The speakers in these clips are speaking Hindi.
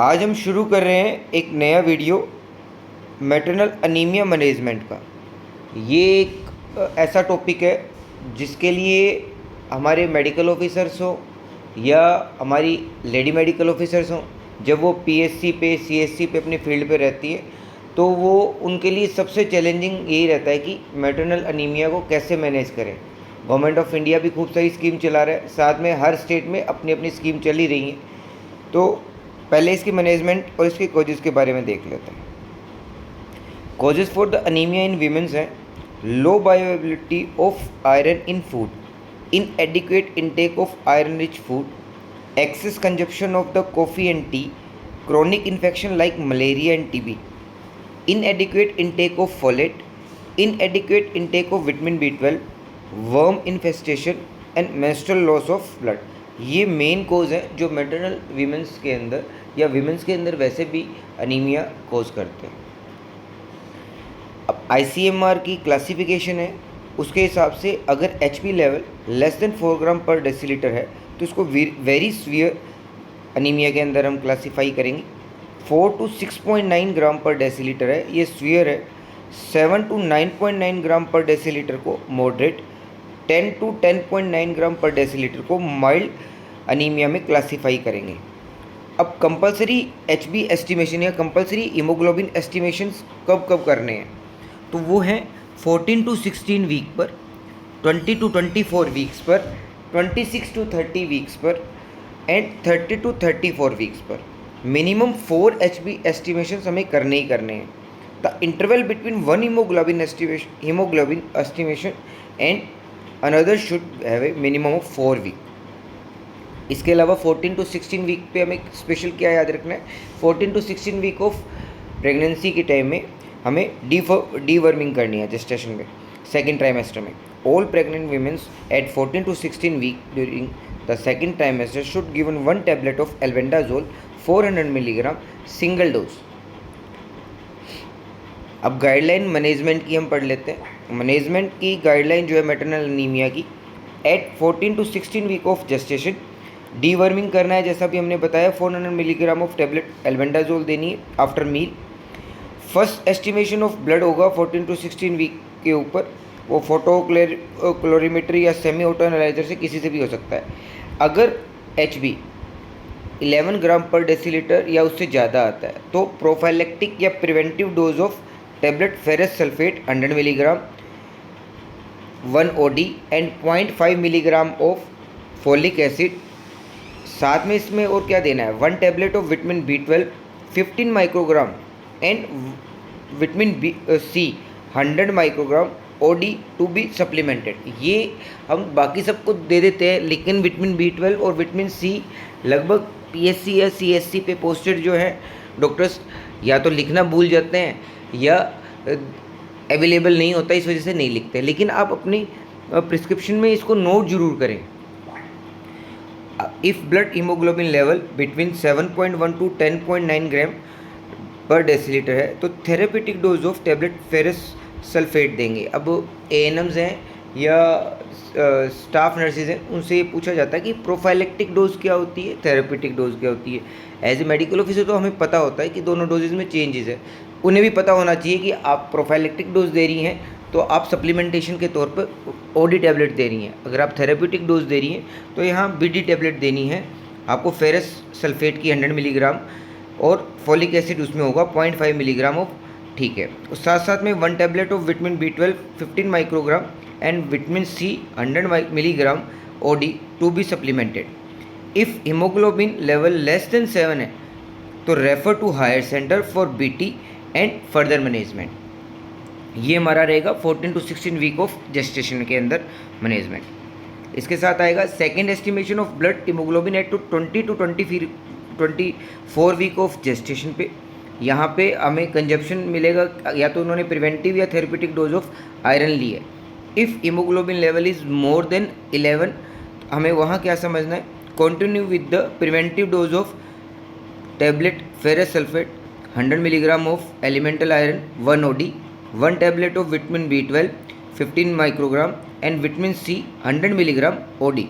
आज हम शुरू कर रहे हैं एक नया वीडियो मैटरनल अनीमिया मैनेजमेंट का। ये एक ऐसा टॉपिक है जिसके लिए हमारे मेडिकल ऑफिसर्स हो या हमारी लेडी मेडिकल ऑफिसर्स हों, जब वो पीएससी पे सीएससी पे अपनी फील्ड पे रहती है तो वो उनके लिए सबसे चैलेंजिंग यही रहता है कि मैटरनल अनीमिया को कैसे मैनेज करें। गवर्नमेंट ऑफ इंडिया भी खूब सारी स्कीम चला रहा है, साथ में हर स्टेट में अपनी अपनी स्कीम चल ही रही है। तो पहले इसकी मैनेजमेंट और इसके कॉजेज़ के बारे में देख लेते हैं। Causes for the anaemia in womens हैं low bioavailability of iron in food, inadequate intake of iron rich food, excess consumption of the coffee and tea, chronic infection like malaria and TB, inadequate intake of folate, inadequate intake of vitamin B12, worm infestation and menstrual loss of blood। ये मेन कोज हैं जो मैटरनल वीमेंस के अंदर या वीमेंस के अंदर वैसे भी अनीमिया कोज करते हैं। अब ICMR की क्लासिफिकेशन है, उसके हिसाब से अगर HP लेवल लेस देन 4 ग्राम पर डेसीलीटर है तो इसको वेरी सीवियर अनीमिया के अंदर हम क्लासीफाई करेंगे। 4 to 6.9 ग्राम पर डेसीलीटर है, ये सीवियर है। 7 to 9.9 ग्राम पर डेसीलीटर को मॉडरेट, 10 to 10.9 ग्राम पर डेसीलीटर को माइल्ड अनीमिया में क्लासीफाई करेंगे। अब कंपलसरी HB एस्टिमेशन या कंपलसरी हीमोग्लोबिन एस्टिमेशंस कब कब करने हैं, तो वो हैं 14 to 16 वीक पर, 20 to 24 वीक्स पर, 26 to 30 वीक्स पर एंड 30 to 34 वीक्स पर। मिनिमम 4 HB एस्टिमेशंस हमें करने ही करने हैं। The interval between one haemoglobin estimation and another should have a minimum of 4 week. इसके अलावा 14 to 16 वीक पे हमें स्पेशल क्या याद रखना है, 14 to 16 वीक ऑफ प्रेगनेंसी के टाइम में हमें डीवर्मिंग करनी है जेस्टेशन में, सेकेंड ट्राइमेस्टर में। All pregnant womens at 14 to 16 week during the second trimester should given 1 tablet of albendazole 400 milligram single dose. अब गाइडलाइन मैनेजमेंट की हम पढ़ लेते हैं। मैनेजमेंट की गाइडलाइन जो है मैटरनल अनीमिया की, at 14 to 16 week of gestation deworming करना है, जैसा भी हमने बताया। 400 मिलीग्राम ऑफ टैबलेट एल्बेंडाजोल देनी है after meal. First estimation of blood होगा 14 to 16 वीक के ऊपर, वो फोटो क्लोरीमेट्री या सेमी ऑटो एनालाइजर से किसी से भी हो सकता है। अगर HB 11 ग्राम पर डेसीलीटर या उससे ज़्यादा आता है तो प्रोफाइलेक्टिक या preventive dose of tablet ferrous sulphate 100 milligram 1 OD and 0.5 milligram of folic acid. साथ में इसमें और क्या देना है, 1 tablet of vitamin B12 15 microgram and vitamin C 100 microgram OD to be supplemented. ये हम बाकी सबको दे देते हैं, लेकिन विटामिन B12 और विटामिन C लगभग PSC या CSC पे पोस्टेड जो है डॉक्टर्स या तो लिखना भूल जाते हैं या अवेलेबल नहीं होता, इस वजह से नहीं लिखते। लेकिन आप अपनी प्रिस्क्रिप्शन में इसको नोट जरूर करें। If blood haemoglobin level between 7.1 to 10.9 ग्राम पर डेसीलीटर है तो therapeutic dose of tablet ferrous sulphate देंगे। अब ANMs हैं या स्टाफ नर्सेज हैं, उनसे ये पूछा जाता है कि प्रोफाइलेक्टिक डोज क्या होती है, थेरेपेटिक डोज क्या होती है। एज ए मेडिकल ऑफिसर तो हमें पता होता है कि दोनों डोजेज में चेंजेस है, उन्हें भी पता होना चाहिए कि आप प्रोफाइलेक्टिक डोज दे रही हैं तो आप सप्लीमेंटेशन के तौर पर OD टैबलेट दे रही हैं। अगर आप थेरेपेटिक डोज दे रही हैं तो यहाँ BD टैबलेट देनी है आपको, फेरस सल्फेट की 100 मिलीग्राम और फॉलिक एसिड उसमें होगा 0.5 मिलीग्राम ऑफ, ठीक है। और साथ साथ में 1 tablet of vitamin B12 15 microgram and vitamin C 100 milligram OD to be supplemented. If haemoglobin level less than 7 है तो refer to higher centre for BT and further management. ये हमारा रहेगा 14 to 16 वीक ऑफ जेस्टेशन के अंदर मैनेजमेंट। इसके साथ आएगा second estimation of blood haemoglobin at 20 to 24 week of gestation पे। यहाँ पे हमें कंजप्शन मिलेगा, या तो उन्होंने प्रिवेंटिव या थेरेपेटिक डोज ऑफ आयरन ली है। If haemoglobin level is more than 11 हमें वहाँ क्या समझना है, continue with the preventive dose of tablet ferrous sulphate 100 milligram of elemental iron 1 OD, 1 tablet of vitamin B12 15 microgram and vitamin C 100 milligram OD।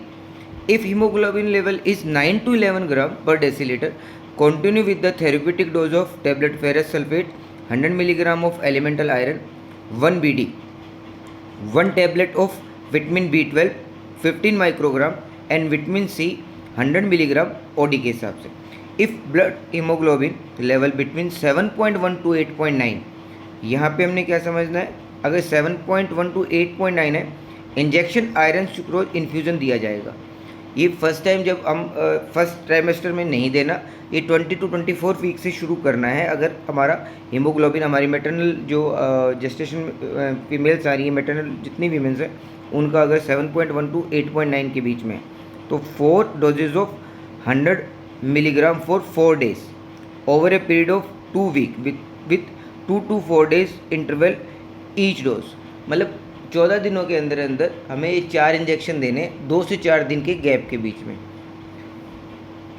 If hemoglobin level is 9 to 11 ग्राम पर decilitre continue with the therapeutic dose of tablet ferrous sulphate 100 milligram of elemental iron 1 BD, 1 tablet of vitamin B12 15 microgram and vitamin C 100 milligram OD के हिसाब से। If blood haemoglobin level between 7.1 to 8.9, यहाँ पे हमने क्या समझना है, अगर 7.1 to 8.9 है, इंजेक्शन आयरन सुक्रोज इन्फ्यूज़न दिया जाएगा। ये फर्स्ट टाइम जब हम फर्स्ट ट्राइमेस्टर में नहीं देना, ये 20 to 24 वीक से शुरू करना है। अगर हमारा हीमोग्लोबिन, हमारी मैटरनल जो जेस्टेशन फीमेल्स आ रही है, मैटरनल जितनी वीमेंस हैं, उनका अगर 7.1 to 8.9 के बीच में, तो 4 doses of 100 milligram for 4 days over a period of 2 week with 2 to 4 days interval each dose. मतलब 14 दिनों के अंदर अंदर हमें ये 4 इंजेक्शन देने, 2 से 4 दिन के गैप के बीच में।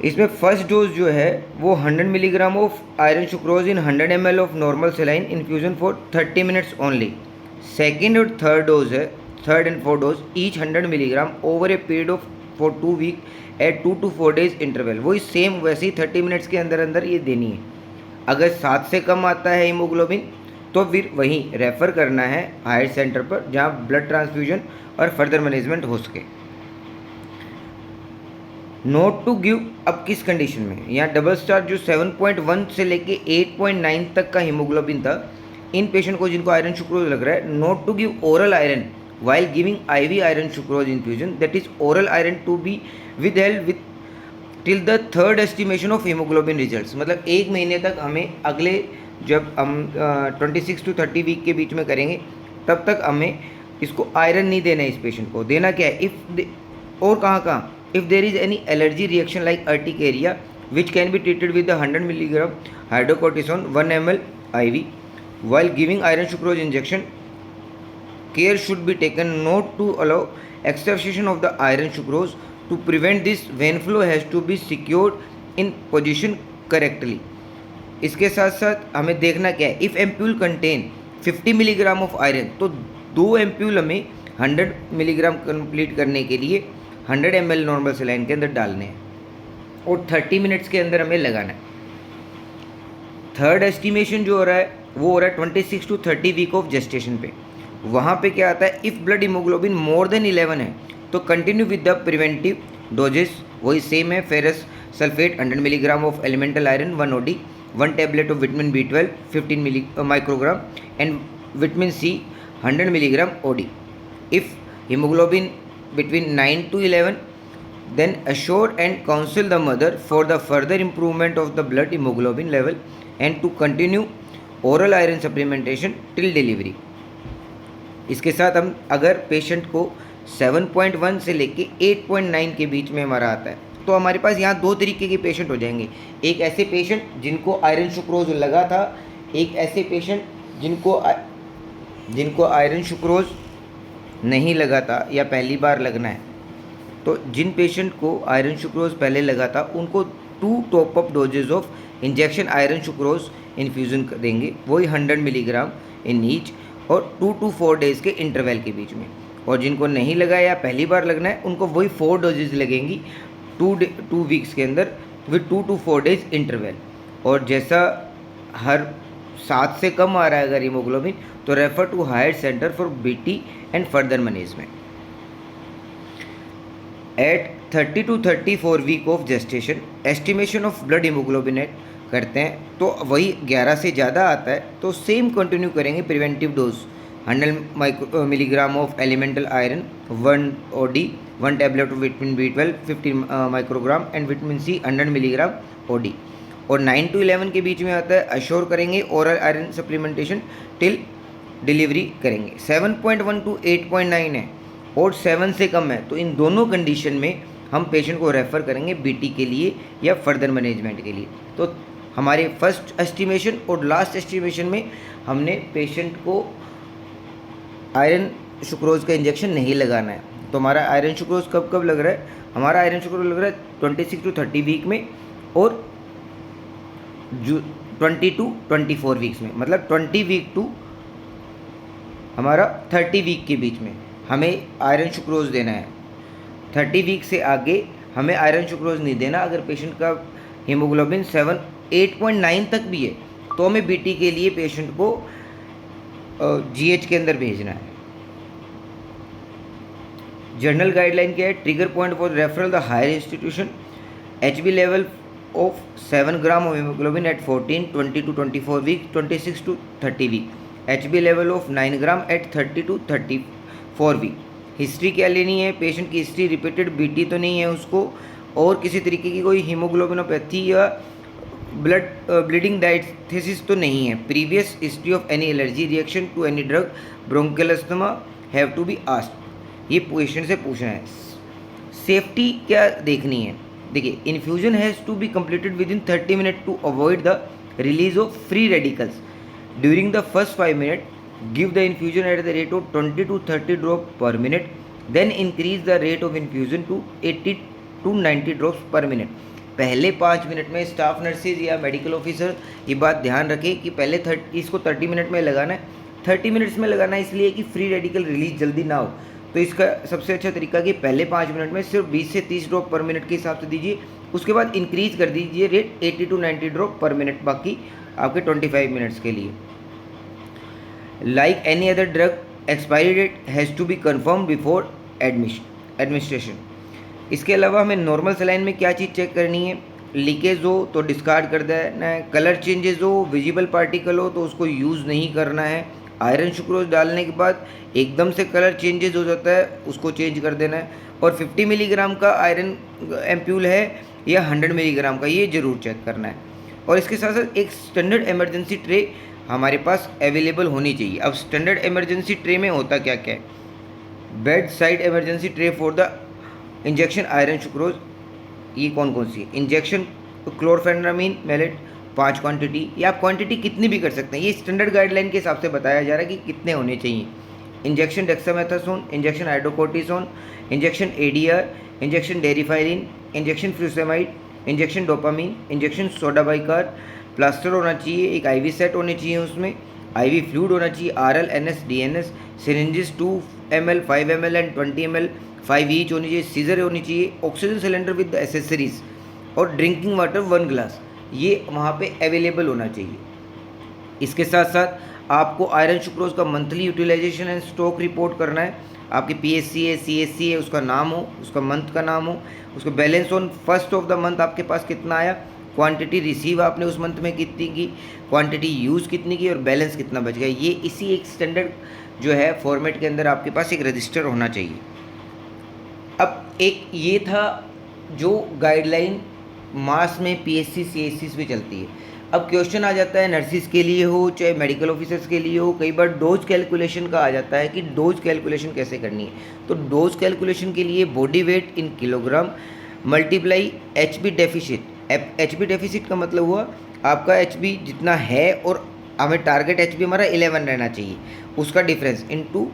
इसमें फर्स्ट डोज जो है वो 100 milligram of iron sucrose in 100 ml of normal saline infusion for 30 minutes only. Second और थर्ड डोज है, third and fourth dose each 100 milligram over a period of for 2 week at 2 to 4 days interval. वही सेम वैसे ही 30 मिनट्स के अंदर अंदर ये देनी है। अगर 7 से कम आता है हीमोग्लोबिन तो फिर वहीं रेफ़र करना है हायर सेंटर पर, जहाँ ब्लड ट्रांसफ्यूजन और फर्दर मैनेजमेंट हो सके। नोट टू गिव अब किस कंडीशन में, यहाँ डबल स्टार जो 7.1 से लेके 8.9 तक का हीमोग्लोबिन था, इन पेशेंट को जिनको आयरन सुक्रोज लग रहा है, not to give oral iron while giving IV iron sucrose infusion, that is oral iron to be withheld with till the third estimation of hemoglobin results। मतलब 1 महीने तक हमें अगले, जब हम 26 to 30 वीक के बीच में करेंगे, तब तक हमें इसको आयरन नहीं देना है। इस पेशेंट को देना क्या है, और कहाँ if there is any allergy reaction like urticaria which can be treated with 100 milligram hydrocortisone 1 ml IV while giving iron sucrose injection, care should be taken not to allow extravasation of the iron sucrose. To prevent this, vein flow has to be secured in position correctly। इसके साथ साथ हमें देखना क्या है, if ampoule contain 50 milligram of iron, तो 2 एम्प्यूल हमें 100 मिलीग्राम कंप्लीट करने के लिए 100 ml नॉर्मल सेलाइन के अंदर डालने हैं और 30 मिनट्स के अंदर हमें लगाना है। थर्ड एस्टिमेशन जो हो रहा है वो हो रहा है 26 to 30 वीक ऑफ जेस्टेशन पे। वहाँ पे क्या आता है, if blood haemoglobin more than 11 है तो continue with the preventive doses, वही सेम है, ferrous sulphate 100 milligram of elemental iron 1 OD, 1 tablet of vitamin B12 15 microgram and vitamin C 100 milligram OD। If haemoglobin between 9 to 11, then assure and counsel the mother for the further improvement of the blood hemoglobin level and to continue oral iron supplementation till delivery। इसके साथ हम अगर पेशेंट को 7.1 से लेके 8.9 के बीच में हमारा आता है, तो हमारे पास यहाँ 2 तरीके के पेशेंट हो जाएंगे। एक ऐसे पेशेंट जिनको आयरन सुक्रोज लगा था, एक ऐसे पेशेंट जिनको आयरन सुक्रोज नहीं लगा था या पहली बार लगना है। तो जिन पेशेंट को आयरन सुक्रोज पहले लगा था उनको 2 top up doses of injection iron sucrose infusion देंगे, वही 100 मिलीग्राम इन ईच और 2 to 4 days के इंटरवल के बीच में। और जिनको नहीं लगा या पहली बार लगना है उनको वही 4 डोजेज लगेंगी 2 वीक्स के अंदर विद 2 to 4 days इंटरवल। और जैसा हर 7 से कम आ रहा है अगर हीमोग्लोबिन, तो refer to higher centre for BT and further management. At 30 to 34 week of gestation estimation of blood haemoglobin करते हैं, तो वही 11 से ज़्यादा आता है तो सेम कंटिन्यू करेंगे preventive dose 100 milligram of elemental iron 1 OD, 1 tablet of vitamin B12 15 microgram and vitamin C 100 milligram OD। और 9 to 11 के बीच में आता है अश्योर करेंगे oral iron supplementation till delivery करेंगे। 7.1 to 8.9 है और 7 से कम है, तो इन दोनों कंडीशन में हम पेशेंट को रेफ़र करेंगे BT के लिए या फर्दर मैनेजमेंट के लिए। तो हमारे फर्स्ट एस्टिमेशन और लास्ट एस्टिमेशन में हमने पेशेंट को आयरन सुक्रोज का इंजेक्शन नहीं लगाना है। तो हमारा आयरन सुक्रोज कब लग रहा है, हमारा आयरन सुक्रोज लग रहा है 26 to 30 वीक में और 20 to 24 वीक्स में, मतलब 20 वीक टू हमारा 30 वीक के बीच में हमें आयरन सुक्रोज देना है। 30 वीक से आगे हमें आयरन सुक्रोज नहीं देना। अगर पेशेंट का हीमोग्लोबिन 8.9 तक भी है तो हमें बीटी के लिए पेशेंट को जीएच के अंदर भेजना है। जर्नल गाइडलाइन क्या है? Trigger point for referral the higher institution, HB level of 7 gram of haemoglobin at 14, 20 to 24 week, 26 to 30 week, HB level of 9 gram at 30 to 34 week. History क्या लेनी है? पेशेंट की हिस्ट्री रिपीटेड बीटी तो नहीं है उसको, और किसी तरीके की कोई हीमोग्लोबिनोपैथी या ब्लीडिंग डायस्थेसिस तो नहीं है। Previous history of any allergy reaction to any drug, bronchial asthma have to be asked. ये पेशेंट से पूछना है। सेफ्टी क्या देखनी है? देखिए, infusion has to be completed within 30 minute to avoid the release of free radicals. During the first 5 minute give the infusion at the rate of 20 to 30 drop per minute, then increase the rate of infusion to 80 to 90 drops पर मिनट। पहले 5 मिनट में स्टाफ नर्सेज या मेडिकल ऑफिसर ये बात ध्यान रखें कि पहले इसको 30 मिनट में लगाना है। 30 मिनट्स में लगाना है इसलिए कि फ्री रेडिकल रिलीज जल्दी ना हो, तो इसका सबसे अच्छा तरीका कि पहले 5 मिनट में सिर्फ 20 से 30 ड्रॉप पर मिनट के हिसाब से दीजिए, उसके बाद इंक्रीज कर दीजिए rate 80 to 90 drop per minute बाकी आपके 25 मिनट्स के लिए। Like any other drug, expiry date has to be confirm before administration. इसके अलावा हमें नॉर्मल सलाइन में क्या चीज़ चेक करनी है? लीकेज हो तो डिस्कार्ड कर देना है, कलर चेंजेस हो, विजिबल पार्टिकल हो तो उसको यूज़ नहीं करना है, आयरन सुक्रोज डालने के बाद एकदम से कलर चेंजेस हो जाता है उसको चेंज कर देना है, और 50 मिलीग्राम का आयरन एम्प्यूल है या 100 मिलीग्राम का, ये ज़रूर चेक करना है। और इसके साथ साथ एक स्टैंडर्ड इमरजेंसी ट्रे हमारे पास अवेलेबल होनी चाहिए। अब स्टैंडर्ड इमरजेंसी ट्रे में होता क्या क्या है? Bed side emergency tray for the injection iron sucrose, ये कौन कौन सी है? इंजेक्शन क्लोरफेनामीन मैलेट 5 क्वांटिटी, या आप क्वांटिटी कितनी भी कर सकते हैं, ये स्टैंडर्ड गाइडलाइन के हिसाब से बताया जा रहा है कि कितने होने चाहिए। Injection dexamethasone, injection hydrocortisone, injection ADR, injection deriphyllin, injection furosemide, injection dopamine, injection soda bicarb, plaster होना चाहिए, एक IV सेट होने चाहिए, उसमें IV फ्लूइड होना चाहिए, RL, NS, DNS, syringes 2 ml, 5 ml and 20 ml 5 each होनी चाहिए, सीजर होनी चाहिए, ऑक्सीजन सिलेंडर विद एसेसरीज, और ड्रिंकिंग वाटर 1 ग्लास, ये वहाँ पे अवेलेबल होना चाहिए। इसके साथ साथ आपको आयरन सुक्रोज का monthly utilisation and stock report करना है। आपके PSC है, CSC है, उसका नाम हो, उसका मंथ का नाम हो, उसका balance on first of the month आपके पास कितना आया, क्वांटिटी रिसीव आपने उस मंथ में कितनी की, क्वांटिटी यूज़ कितनी की, और बैलेंस कितना बच गया। ये इसी एक स्टैंडर्ड जो है फॉर्मेट के अंदर आपके पास एक रजिस्टर होना चाहिए। अब एक ये था जो गाइडलाइन मास में PSC CSCs पे चलती है। अब क्वेश्चन आ जाता है नर्सिस के लिए हो चाहे मेडिकल ऑफिसर्स के लिए हो, कई बार डोज कैलकुलेशन का आ जाता है कि डोज कैलकुलेशन कैसे करनी है। तो डोज कैलकुलेशन के लिए body weight in kilogram multiply HB deficit. HB deficit का मतलब हुआ आपका HB जितना है और हमें टारगेट HB हमारा 11 रहना चाहिए, उसका difference into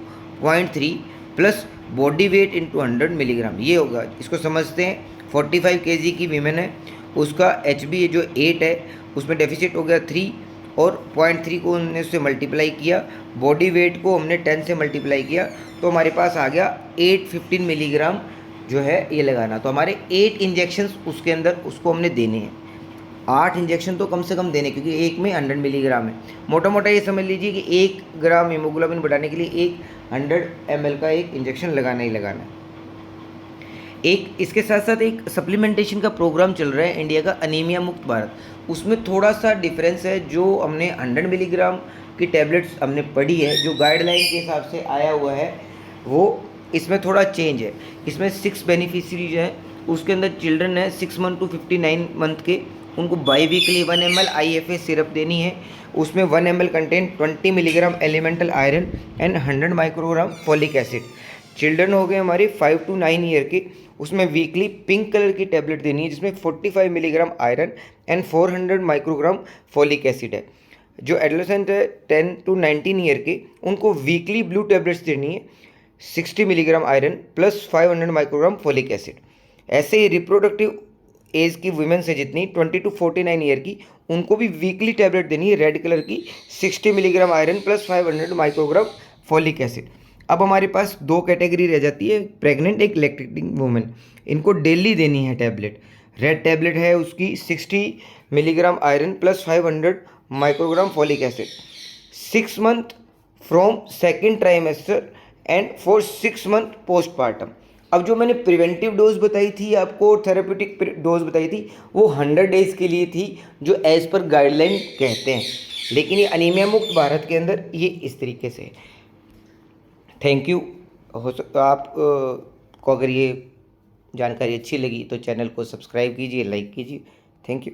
0.3 plus body weight into 100 milligram, ये होगा। इसको समझते हैं 45 kg की वीमेन है, उसका HB जो 8 है उसमें डेफिसिट हो गया 3, और 0.3 को हमने उससे मल्टीप्लाई किया, बॉडी वेट को हमने 10 से मल्टीप्लाई किया, तो हमारे पास आ गया 815 मिलीग्राम जो है ये लगाना। तो हमारे 8 इंजेक्शंस उसके अंदर उसको हमने देने हैं, 8 इंजेक्शन तो कम से कम देने, क्योंकि एक में 100 मिलीग्राम है। मोटा मोटा ये समझ लीजिए कि 1 ग्राम हीमोग्लोबिन बढ़ाने के लिए 100 ml का एक इंजेक्शन लगाना ही लगाना है। एक इसके साथ साथ एक सप्लीमेंटेशन का प्रोग्राम चल रहा है इंडिया का, अनीमिया मुक्त भारत, उसमें थोड़ा सा डिफरेंस है। जो हमने 100 मिलीग्राम की टैबलेट्स हमने पढ़ी है, जो गाइडलाइन के हिसाब से आया हुआ है, वो इसमें थोड़ा चेंज है। इसमें 6 बेनिफिशरीज हैं, उसके अंदर चिल्ड्रन है 6 मंथ टू 59 मंथ के, उनको by weekly 1 ml IFA syrup देनी है। उसमें 1 ml contain 20 milligram elemental iron and 100 microgram folic acid. Children हो गए हमारे 5 to 9 ईयर के, उसमें वीकली पिंक कलर की टैबलेट देनी है जिसमें 45 milligram iron and 400 microgram folic acid है। जो एडोलेसेंट है 10 to 19 ईयर के, उनको वीकली ब्लू टैबलेट्स देनी है 60 milligram iron plus 500 microgram folic acid. ऐसे ही रिप्रोडक्टिव एज की वुमेन्स है जितनी 20 to 49 ईयर की, उनको भी वीकली टैबलेट देनी है रेड कलर की 60 milligram iron plus 500 microgram folic acid. अब हमारे पास 2 कैटेगरी रह जाती है, प्रेग्नेंट एक लैक्टेटिंग वुमेन, इनको डेली देनी है टैबलेट। रेड टैबलेट है उसकी 60 milligram iron plus 500 microgram folic acid, 6 month from second trimester and for 6 month postpartum. अब जो मैंने प्रिवेंटिव डोज बताई थी आपको, थेरेप्यूटिक डोज बताई थी, वो 100 डेज के लिए थी जो एज पर गाइडलाइन कहते हैं। लेकिन ये अनीमिया मुक्त भारत के अंदर ये इस तरीके से है। Thank you. हो सकता आप को अगर ये जानकारी अच्छी लगी तो चैनल को सब्सक्राइब कीजिए, लाइक कीजिए। Thank you.